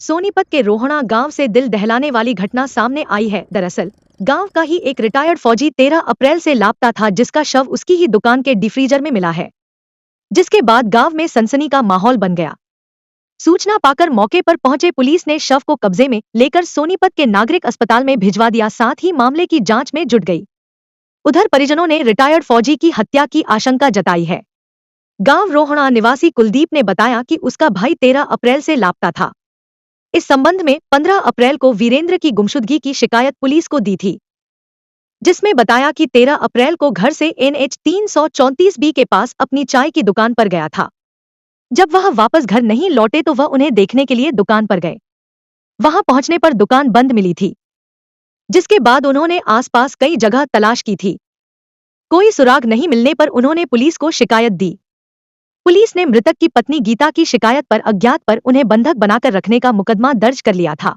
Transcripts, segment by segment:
सोनीपत के रोहणा गांव से दिल दहलाने वाली घटना सामने आई है। दरअसल गांव का ही एक रिटायर्ड फौजी 13 अप्रैल से लापता था, जिसका शव उसकी ही दुकान के डिफ्रीजर में मिला है, जिसके बाद गांव में सनसनी का माहौल बन गया। सूचना पाकर मौके पर पहुंचे पुलिस ने शव को कब्जे में लेकर सोनीपत के नागरिक अस्पताल में भिजवा दिया, साथ ही मामले की जांच में जुट गई। उधर परिजनों ने रिटायर्ड फौजी की हत्या की आशंका जताई है। गांव रोहणा निवासी कुलदीप ने बताया कि उसका भाई 13 अप्रैल से लापता था। इस संबंध में 15 अप्रैल को वीरेंद्र की गुमशुदगी की शिकायत पुलिस को दी थी, जिसमें बताया कि 13 अप्रैल को घर से NH 334B के पास अपनी चाय की दुकान पर गया था। जब वह वापस घर नहीं लौटे तो वह उन्हें देखने के लिए दुकान पर गए। वहां पहुंचने पर दुकान बंद मिली थी, जिसके बाद उन्होंने आसपास कई जगह तलाश की थी। कोई सुराग नहीं मिलने पर उन्होंने पुलिस को शिकायत दी। पुलिस ने मृतक की पत्नी गीता की शिकायत पर अज्ञात पर उन्हें बंधक बनाकर रखने का मुकदमा दर्ज कर लिया था।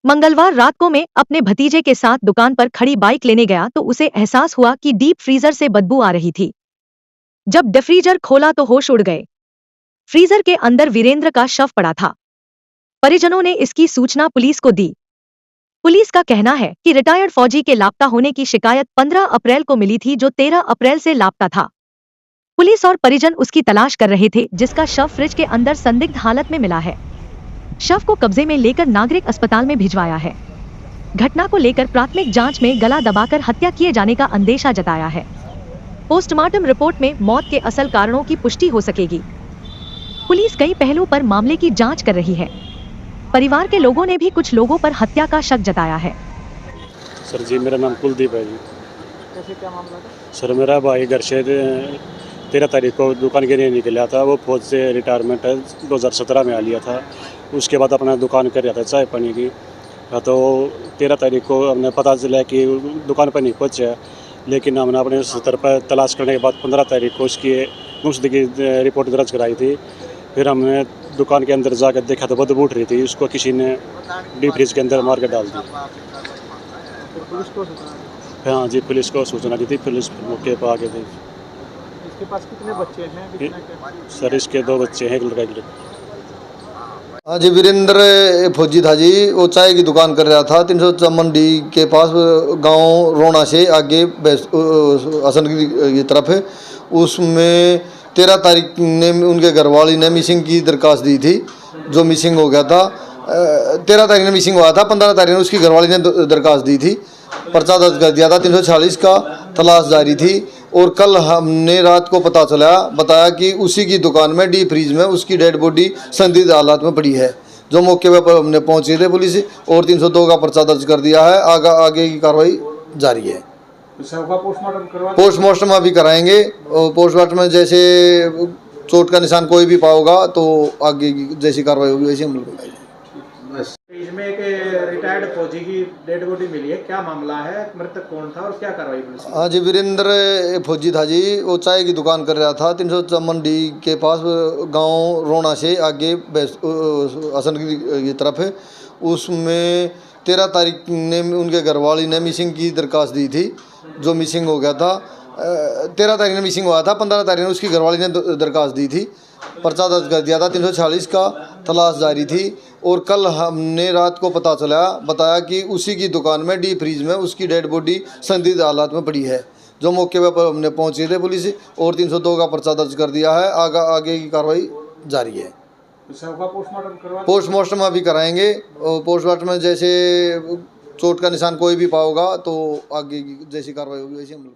मंगलवार रात को मैं अपने भतीजे के साथ दुकान पर खड़ी बाइक लेने गया तो उसे एहसास हुआ कि डीप फ्रीजर से बदबू आ रही थी। जब डिफ्रीजर खोला तो होश उड़ गए। फ्रीजर के अंदर वीरेंद्र का शव पड़ा था। परिजनों ने इसकी सूचना पुलिस को दी। पुलिस का कहना है कि रिटायर्ड फौजी के लापता होने की शिकायत 15 अप्रैल को मिली थी, जो 13 अप्रैल से लापता था। पुलिस और परिजन उसकी तलाश कर रहे थे, जिसका शव फ्रिज के अंदर संदिग्ध हालत में मिला है। शव को कब्जे में लेकर नागरिक अस्पताल में भिजवाया है। घटना को लेकर प्राथमिक जांच में गला दबाकर हत्या किए जाने का अंदेशा जताया है। पोस्टमार्टम रिपोर्ट में मौत के असल कारणों की पुष्टि हो सकेगी। पुलिस कई पहलुओं पर मामले की जांच कर रही है। परिवार के लोगों ने भी कुछ लोगों पर हत्या का शक जताया है। सर जी, मेरा नाम कुलदीप है जी। कैसे क्या मामला था? सर, मेरा भाई घर से 13 तारीख को दुकान के लिए निकला था। वो फौज से रिटायरमेंट 2017 में आ लिया था। उसके बाद अपना दुकान कर रहा था चाय पानी की। तो 13 तारीख को हमने पता चला कि दुकान पर नहीं पहुँचा, लेकिन हमने अपने स्तर पर तलाश करने के बाद 15 तारीख को उसकी गुमशुदगी की रिपोर्ट दर्ज कराई थी। फिर हमने दुकान के अंदर जाकर देखा तो बदबू उठ रही थी। उसको किसी ने डीप फ्रीज के अंदर मार के डाल दी। फिर पुलिस को सूचना दी? हाँ जी, पुलिस को सूचना दी थी। पुलिस मौके पर आ गई थी। इसके पास कितने बच्चे हैं? सर, इसके 2 बच्चे हैं, एक लड़का एक लड़की। हाँ जी, वीरेंद्र फौजी था जी। वो चाय की दुकान कर रहा था 304 मंडी के पास, गांव रोना से आगे हसन की तरफ है। उसमें 13 तारीख ने उनके घरवाली ने मिसिंग की दरखास्त दी थी, जो मिसिंग हो गया था। 13 तारीख ने मिसिंग हुआ था, 15 तारीख ने उसकी घरवाली ने दरखास्त दी थी। पर्चा दर्ज कर दिया था। 346 का तलाश जारी थी। और कल हमने रात को पता चला, बताया कि उसी की दुकान में डीप फ्रीज में उसकी डेड बॉडी संदिग्ध हालात में पड़ी है। जो मौके पर हमने पहुंचे थे पुलिस, और 302 का पर्चा दर्ज कर दिया है। आगे की कार्रवाई जारी है। पोस्टमार्टम अभी कराएंगे। और पोस्टमार्टम में जैसे चोट का निशान कोई भी पाओगा तो आगे की जैसी कार्रवाई होगी वैसे हम लोग बताएंगे। इसमें एक रिटायर्ड फौजी की डेड बॉडी मिली है, क्या मामला है? मृतक कौन था और क्या कार्रवाई पुलिस? हाँ जी, वीरेंद्र फौजी था जी। वो चाय की दुकान कर रहा था 304 मंडी के पास, गांव रोना से आगे हसन की तरफ है। उसमें 13 तारीख ने उनके घरवाली ने मिसिंग की दरखास्त दी थी, जो मिसिंग हो गया था। 13 तारीख ने मिसिंग हुआ था, 15 तारीख ने उसकी घरवाली ने दरखास्त दी थी। पर्चा दर्ज कर दिया था। 346 का तलाश जारी थी। और कल हमने रात को पता चला, बताया कि उसी की दुकान में डीप फ्रीज में उसकी डेड बॉडी संदिग्ध हालात में पड़ी है। जो मौके पर हमने पहुंचे थे पुलिस, और 302 का पर्चा दर्ज कर दिया है। आगे की कार्रवाई जारी है। पोस्टमार्टम अभी कराएंगे। और पोस्टमार्टम में जैसे चोट का निशान कोई भी पाओगा तो आगे की जैसी कार्रवाई होगी वैसे हम लोग